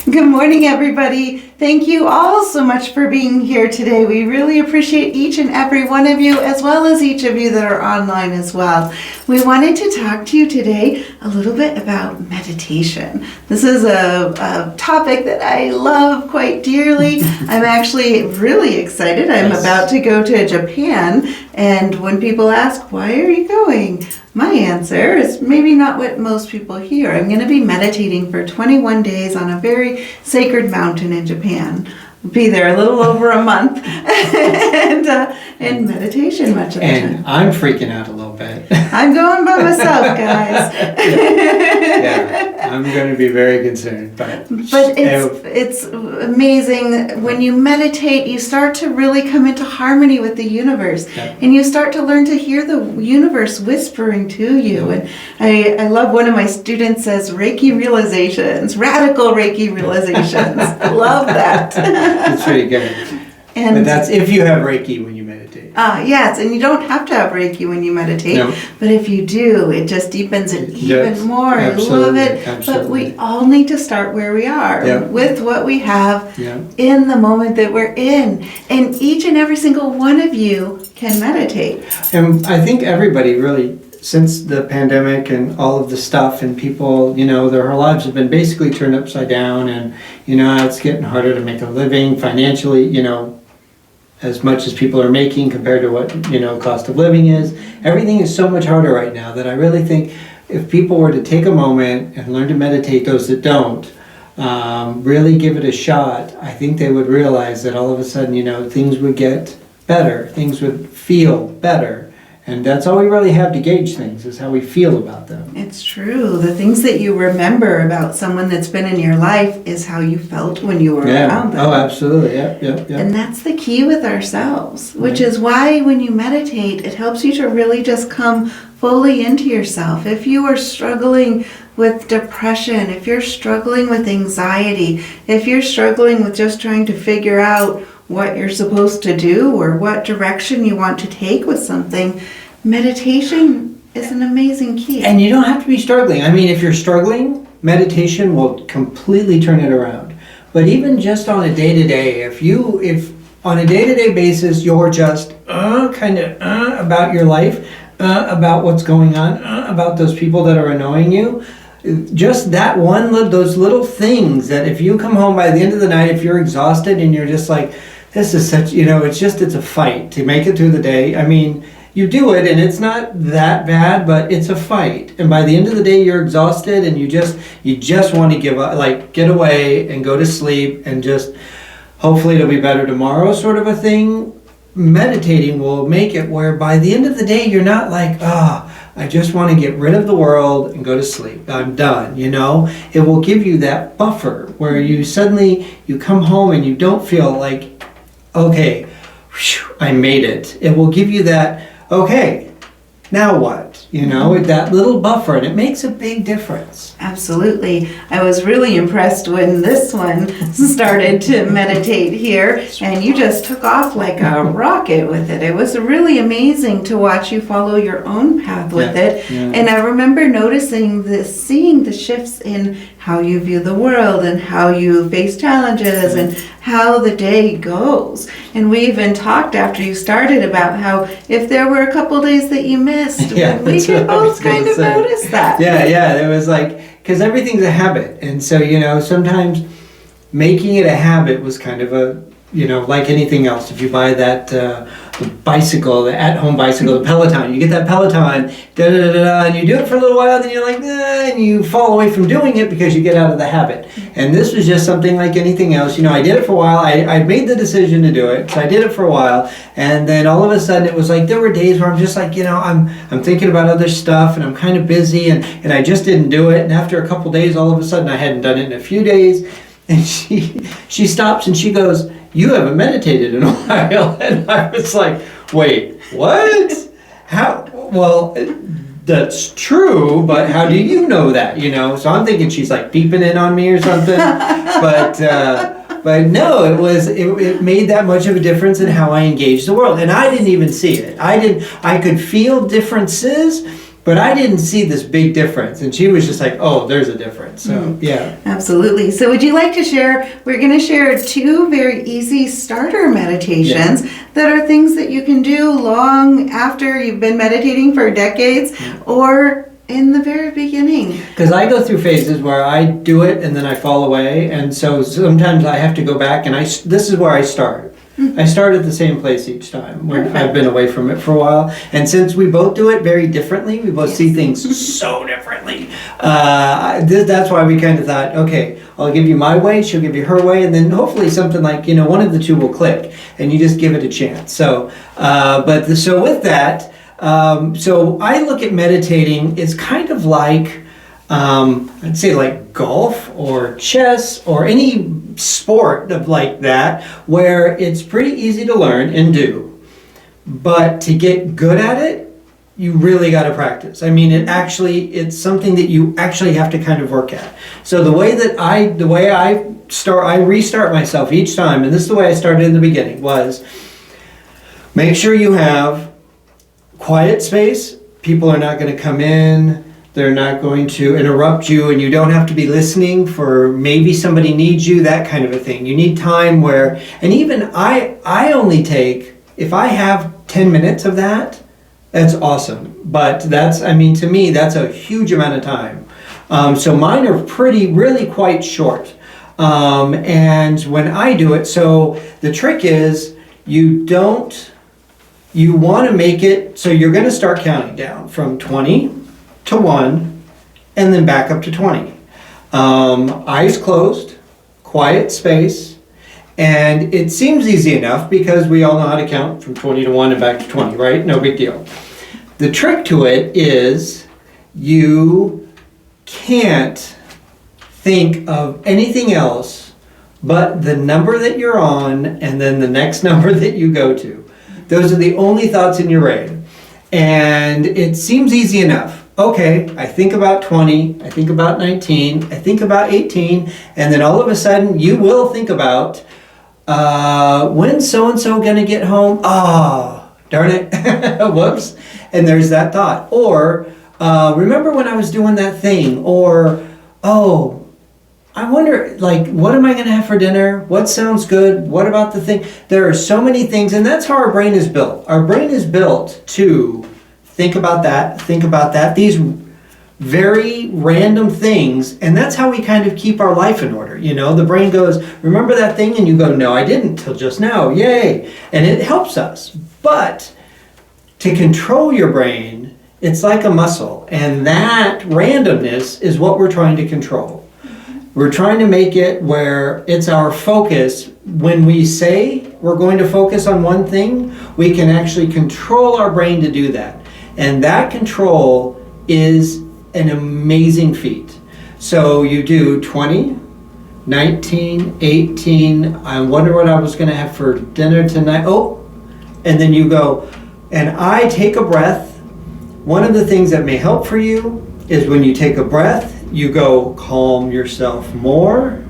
Good morning, everybody. Thank you all so much for being here today. We really appreciate each and every one of you, as well as each of you that are online as well. We wanted to talk to you today a little bit about meditation. This is a topic that I love quite dearly. I'm actually really excited. I'm about to go to Japan, and when people ask, why are you going? My answer is maybe not what most people hear. I'm going to be meditating for 21 days on a very sacred mountain in Japan. I'll be there a little over a month and in meditation much of the time. And I'm freaking out a little bit. I'm going by myself, guys. Yeah, I'm going to be very concerned. But it's amazing. When you meditate, you start to really come into harmony with the universe. Yep. And you start to learn to hear the universe whispering to you. And I love one of my students says Reiki realizations, radical Reiki realizations. Love that. It's pretty good. But that's if you have Reiki when you meditate. Yes, and you don't have to have Reiki when you meditate. No. But if you do, it just deepens it even more. Absolutely, I love it. absolutely. But we all need to start where we are, with what we have in the moment that we're in. And each and every single one of you can meditate. And I think everybody really, since the pandemic and all of the stuff and people, their whole lives have been basically turned upside down, and, it's getting harder to make a living financially, as much as people are making compared to what, cost of living is. Everything is so much harder right now that I really think if people were to take a moment and learn to meditate, those that don't, really give it a shot, I think they would realize that all of a sudden, things would get better, things would feel better. And that's all we really have to gauge things, is how we feel about them. It's true. The things that you remember about someone that's been in your life is how you felt when you were around them. Oh, absolutely. Yep. And that's the key with ourselves, which is why when you meditate, it helps you to really just come fully into yourself. If you are struggling with depression, if you're struggling with anxiety, if you're struggling with just trying to figure out what you're supposed to do or what direction you want to take with something, meditation is an amazing key. And you don't have to be struggling. I mean, if you're struggling, meditation will completely turn it around. But even just on a day-to-day, if on a day-to-day basis you're just about your life, about what's going on, about those people that are annoying you, just that those little things that if you come home by the end of the night, if you're exhausted and you're just like, this is such, it's a fight to make it through the day. I mean, you do it and it's not that bad, but it's a fight. And by the end of the day, you're exhausted and you just want to give up, like get away and go to sleep and just hopefully it'll be better tomorrow sort of a thing. Meditating will make it where by the end of the day, you're not like, I just want to get rid of the world and go to sleep. I'm done, It will give you that buffer where you come home and you don't feel like, okay, whew, I made it. It will give you that, okay, now what? That little buffer, and it makes a big difference. Absolutely. I was really impressed when this one started to meditate here, and you just took off like a rocket with it. It was really amazing to watch you follow your own path with it. Yeah. And I remember seeing the shifts in how you view the world and how you face challenges and how the day goes. And we even talked after you started about how if there were a couple days that you missed, we could both kind of notice that. Yeah, it was like, because everything's a habit. And so, sometimes making it a habit was kind of like anything else. If you buy that bicycle, the at-home bicycle, the Peloton, you get that Peloton, and you do it for a little while, then you're like, and you fall away from doing it because you get out of the habit. And this was just something like anything else. I did it for a while. I made the decision to do it, so I did it for a while, and then all of a sudden it was like there were days where I'm just like, I'm thinking about other stuff, and I'm kind of busy, and I just didn't do it. And after a couple days, all of a sudden I hadn't done it in a few days, and she stops and she goes, you haven't meditated in a while. And I was like, wait, what? How? Well, that's true, but how do you know that, So I'm thinking she's like peeping in on me or something. But no, it made that much of a difference in how I engaged the world. And I didn't even see it. I could feel differences, But I didn't see this big difference, and she was just like, oh, there's a difference. So, yeah. Absolutely. So would you like to share, we're going to share 2 very easy starter meditations that are things that you can do long after you've been meditating for decades or in the very beginning. Because I go through phases where I do it and then I fall away, and so sometimes I have to go back, and this is where I start. I start at the same place each time when I've been away from it for a while. And since we both do it very differently, we both see things so differently. That's why we kind of thought, okay, I'll give you my way, she'll give you her way, and then hopefully something like, one of the two will click, and you just give it a chance. So, so with that, so I look at meditating as kind of like, I'd say like golf or chess or any sport of like that, where it's pretty easy to learn and do, but to get good at it, you really got to practice. I mean, it's something that you actually have to kind of work at. So the way I restart myself each time, and this is the way I started in the beginning, was make sure you have quiet space. People are not going to come in. They're not going to interrupt you, and you don't have to be listening for maybe somebody needs you, that kind of a thing. You need time where, and even I only take, if I have 10 minutes of that, that's awesome. But to me, that's a huge amount of time. So mine are really quite short. And when I do it, so the trick is you want to make it, so you're going to start counting down from 20 to 1, and then back up to 20. Eyes closed, quiet space, and it seems easy enough because we all know how to count from 20 to 1 and back to 20, right? No big deal. The trick to it is you can't think of anything else but the number that you're on and then the next number that you go to. Those are the only thoughts in your brain. And it seems easy enough. Okay, I think about 20, I think about 19, I think about 18, and then all of a sudden you will think about, when's so-and-so gonna get home? Oh, darn it, whoops. And there's that thought. Or, remember when I was doing that thing? Or, oh, I wonder, what am I gonna have for dinner? What sounds good? What about the thing? There are so many things, and that's how our brain is built. Our brain is built to think about that, these very random things, and that's how we kind of keep our life in order. The brain goes, remember that thing? And you go, no, I didn't till just now, yay. And it helps us. But to control your brain, it's like a muscle, and that randomness is what we're trying to control. We're trying to make it where it's our focus. When we say we're going to focus on one thing, we can actually control our brain to do that. And that control is an amazing feat. So you do 20, 19, 18, I wonder what I was going to have for dinner tonight. Oh, and then you go, and I take a breath. One of the things that may help for you is when you take a breath, you go calm yourself more,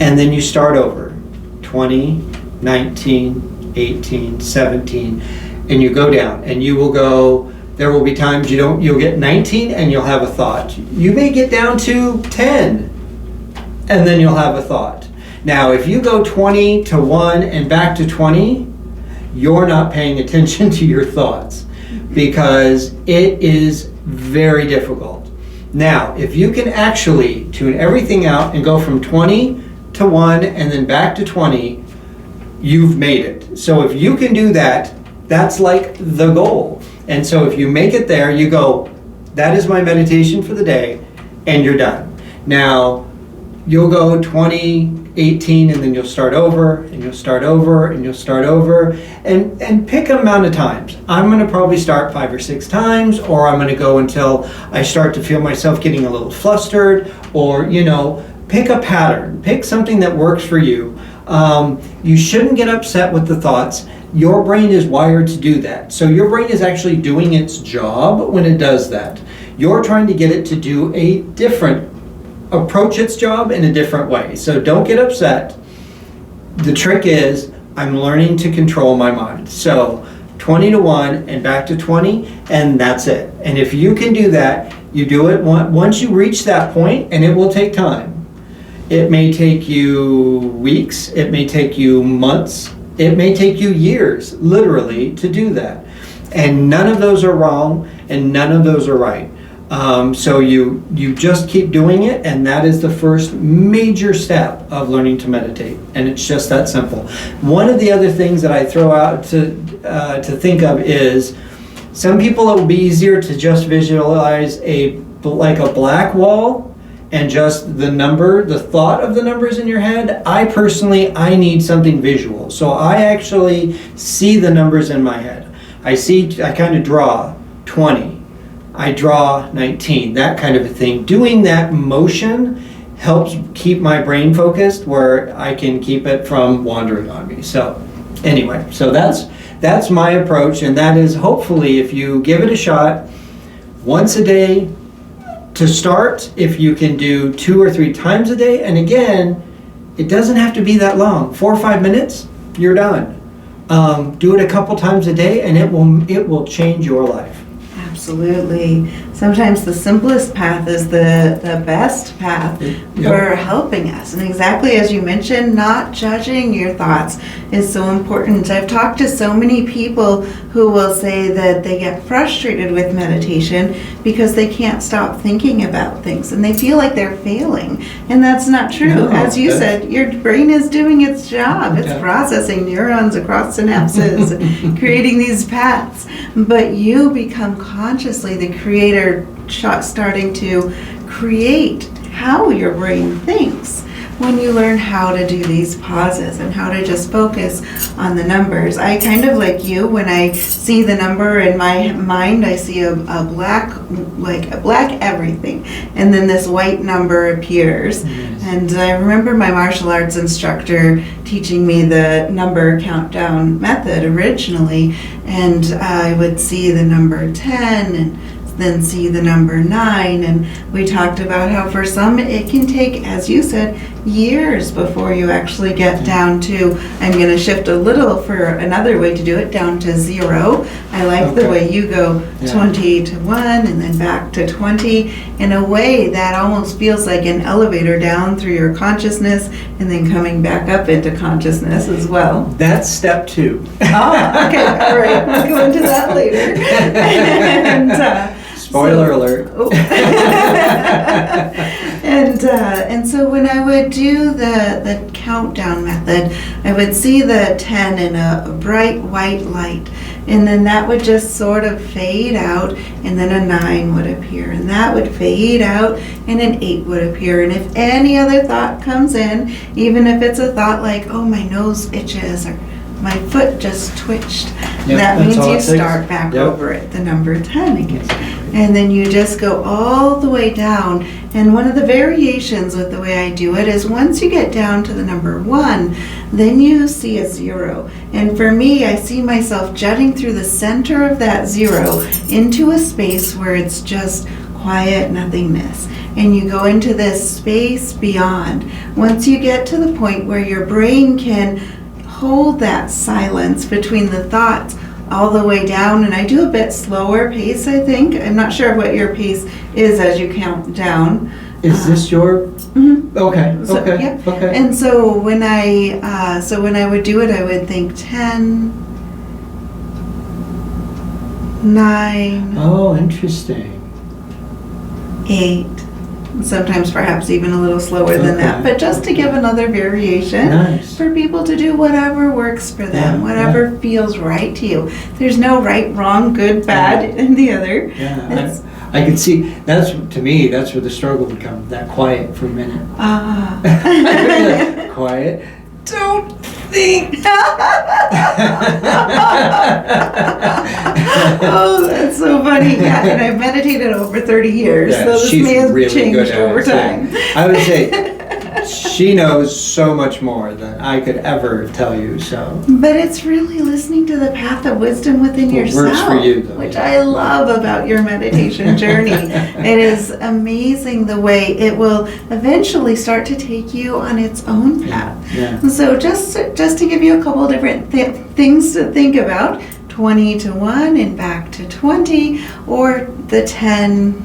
and then you start over. 20, 19, 18, 17, and you go down, and you will go, there will be times you'll get 19 and you'll have a thought. You may get down to 10 and then you'll have a thought. Now, if you go 20 to 1 and back to 20, you're not paying attention to your thoughts because it is very difficult. Now, if you can actually tune everything out and go from 20 to 1 and then back to 20, you've made it. So if you can do that, that's like the goal. And so if you make it there, you go, that is my meditation for the day, and you're done. Now, you'll go 20, 18, and then you'll start over, and you'll start over, and you'll start over, and pick an amount of times. I'm going to probably start 5 or 6 times, or I'm going to go until I start to feel myself getting a little flustered, or, pick a pattern. Pick something that works for you. You shouldn't get upset with the thoughts. Your brain is wired to do that. So your brain is actually doing its job when it does that. You're trying to get it to do approach its job in a different way. So don't get upset. The trick is, I'm learning to control my mind. So 20 to 1 and back to 20, and that's it. And if you can do that, you do it once you reach that point, and it will take time. It may take you weeks, it may take you months, it may take you years, literally, to do that. And none of those are wrong, and none of those are right. So you just keep doing it, and that is the first major step of learning to meditate. And it's just that simple. One of the other things that I throw out to think of is, some people it will be easier to just visualize like a black wall and just the thought of the numbers in your head. I need something visual. So I actually see the numbers in my head. I kind of draw 20. I draw 19, that kind of a thing. Doing that motion helps keep my brain focused, where I can keep it from wandering on me. So anyway, so that's my approach, and that is, hopefully, if you give it a shot, once a day to start, if you can do 2 or 3 times a day, and again, it doesn't have to be that long. 4 or 5 minutes, you're done. Do it a couple times a day, and it will change your life. Absolutely. Sometimes the simplest path is the best path for helping us. And exactly as you mentioned, not judging your thoughts is so important. I've talked to so many people who will say that they get frustrated with meditation because they can't stop thinking about things and they feel like they're failing. And that's not true. No, as you said, your brain is doing its job. It's processing neurons across synapses and creating these paths. But you become consciously the creator, starting to create how your brain thinks when you learn how to do these pauses and how to just focus on the numbers. I kind of like you, when I see the number in my mind, I see a black everything, and then this white number appears. Yes. And I remember my martial arts instructor teaching me the number countdown method originally, and I would see the number 10 and then see the number 9, and we talked about how for some it can take, as you said, years before you actually get down to, I'm going to shift a little for another way to do it, down to 0. I like the way you go 20 to 1 and then back to 20. In a way, that almost feels like an elevator down through your consciousness and then coming back up into consciousness as well. That's step 2. Oh, okay, all right, we'll go into that later. And, spoiler alert. Oh. And so when I would do the countdown method, I would see the 10 in a bright white light, and then that would just sort of fade out, and then a 9 would appear, and that would fade out, and an 8 would appear. And if any other thought comes in, even if it's a thought like, oh, my nose itches, or my foot just twitched, that means you start back over at the number 10 again. And then you just go all the way down. And one of the variations with the way I do it is, once you get down to the number 1, then you see a 0. And for me, I see myself jutting through the center of that 0 into a space where it's just quiet nothingness. And you go into this space beyond. Once you get to the point where your brain can hold that silence between the thoughts all the way down, and I do a bit slower pace, I think. I'm not sure what your pace is as you count down. Is this your? Mm-hmm. Okay. So, okay. Yeah. Okay. And so when I would do it, I would think 10, 9. Oh, interesting. 8. Sometimes perhaps even a little slower than that, but just to give another variation for people to do whatever works for them, whatever feels right to you. There's no right, wrong, good, bad, and the other. Yeah, I can see, to me, that's where the struggle becomes, that quiet for a minute. Quiet. Don't think. Oh, that's so funny. Yeah, and I've meditated over 30 years, so this may have really changed over time. I would say she knows so much more than I could ever tell you. So, but it's really listening to the path of wisdom within yourself, works for you, though, which I love about your meditation journey. It is amazing the way it will eventually start to take you on its own path. Yeah. So just to give you a couple of different things to think about. 20 to 1 and back to 20, or the 10,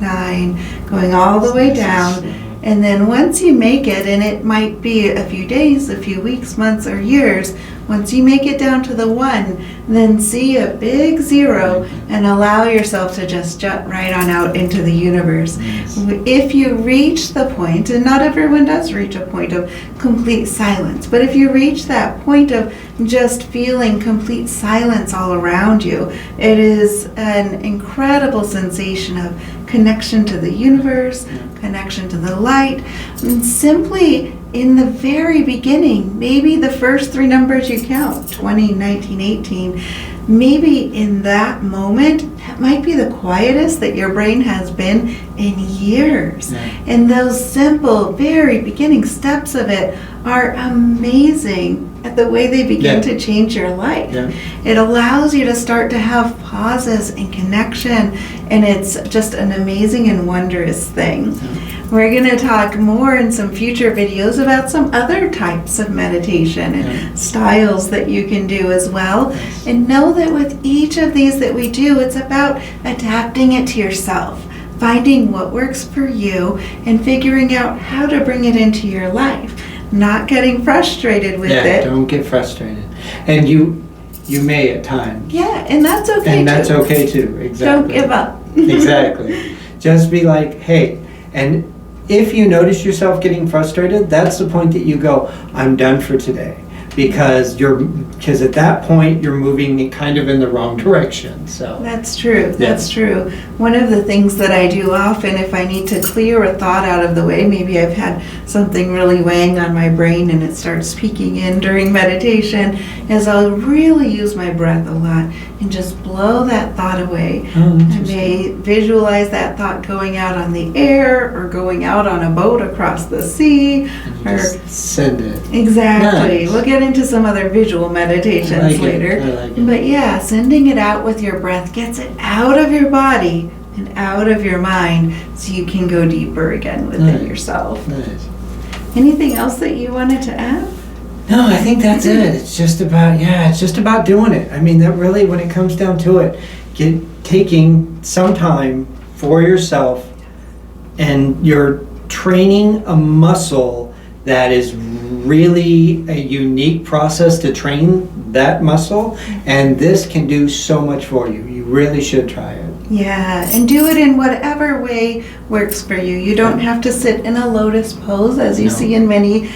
9, going all the way down. And then once you make it, and it might be a few days, a few weeks, months, or years, once you make it down to the 1, then see a big 0 and allow yourself to just jut right on out into the universe. Yes. If you reach the point, and not everyone does reach a point of complete silence, but if you reach that point of just feeling complete silence all around you, it is an incredible sensation of connection to the universe, connection to the light, and simply in the very beginning, maybe the first 3 numbers you count, 20, 19, 18, maybe in that moment, that might be the quietest that your brain has been in years. Yeah. And those simple, very beginning steps of it are amazing at the way they begin to change your life. Yeah. It allows you to start to have pauses and connection, and it's just an amazing and wondrous thing. We're going to talk more in some future videos about some other types of meditation and styles that you can do as well. And know that with each of these that we do, it's about adapting it to yourself, finding what works for you, and figuring out how to bring it into your life. Not getting frustrated with it. Don't get frustrated. And you may at times. Yeah, and that's okay And that's okay too, exactly. Don't give up. Exactly. Just be like, hey, and if you notice yourself getting frustrated, that's the point that you go, I'm done for today. Because at that point you're moving kind of in the wrong direction. So That's true. That's true. One of the things that I do often, if I need to clear a thought out of the way, maybe I've had something really weighing on my brain and it starts peeking in during meditation, is I'll really use my breath a lot and just blow that thought away. I may visualize that thought going out on the air or going out on a boat across the sea. Or just send it. Exactly. Nice. We'll get into some other visual meditations I like later. it. I like it. But yeah, sending it out with your breath gets it out of your body and out of your mind so you can go deeper again within yourself. Nice. Anything else that you wanted to add? No, I think that's it. It's just about doing it. I mean, that really, when it comes down to it, taking some time for yourself, and you're training a muscle that is really a unique process to train that muscle, and this can do so much for you. You really should try it. Yeah, and do it in whatever way works for you. You don't have to sit in a lotus pose, as you see in many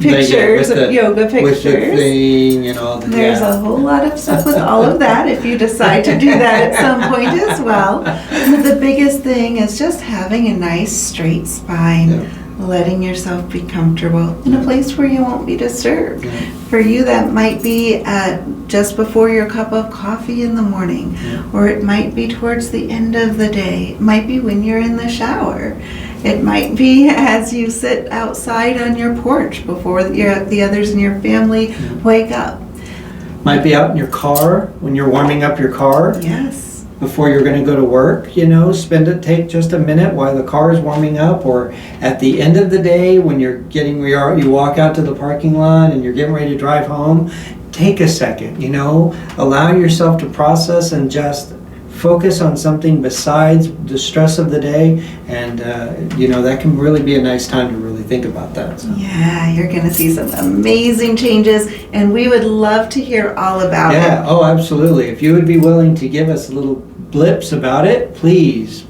pictures, yoga pictures. With the thing and all that. There's a whole lot of stuff with all of that if you decide to do that at some point as well. But the biggest thing is just having a nice straight spine, letting yourself be comfortable in a place where you won't be disturbed. For you, that might be just before your cup of coffee in the morning, or it might be towards the end of the day. It might be when you're in the shower. It might be as you sit outside on your porch before the others in your family wake up. Might be out in your car when you're warming up your car. Yes. Before you're going to go to work, take just a minute while the car is warming up, or at the end of the day when you walk out to the parking lot and you're getting ready to drive home, take a second, allow yourself to process and just focus on something besides the stress of the day, and that can really be a nice time to really think about that. So. Yeah, you're going to see some amazing changes, and we would love to hear all about it. Yeah, oh, absolutely. If you would be willing to give us little blips about it, please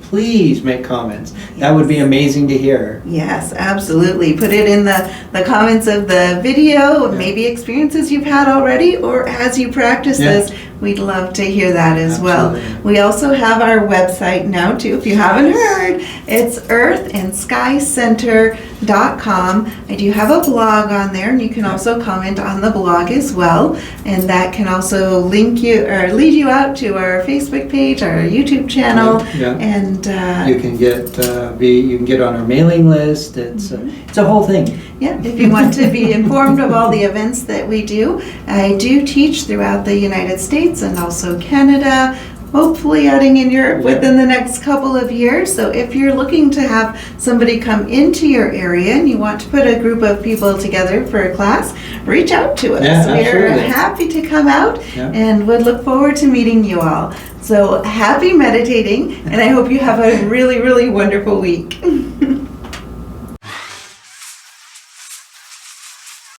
make comments. That would be amazing to hear. Yes, absolutely. Put it in the comments of the video, maybe experiences you've had already, or as you practice this. We'd love to hear that as well. We also have our website now too, if you haven't heard. It's earthandskycenter.com. I do have a blog on there, and you can also comment on the blog as well. And that can also link you or lead you out to our Facebook page, our YouTube channel, and you can get on our mailing list. It's a whole thing. Yeah, if you want to be informed of all the events that we do. I do teach throughout the United States and also Canada, hopefully adding in Europe within the next couple of years. So if you're looking to have somebody come into your area and you want to put a group of people together for a class, reach out to us. Yeah, We're absolutely. happy to come out Yeah. and would look forward to meeting you all. So happy meditating, and I hope you have a really, really wonderful week.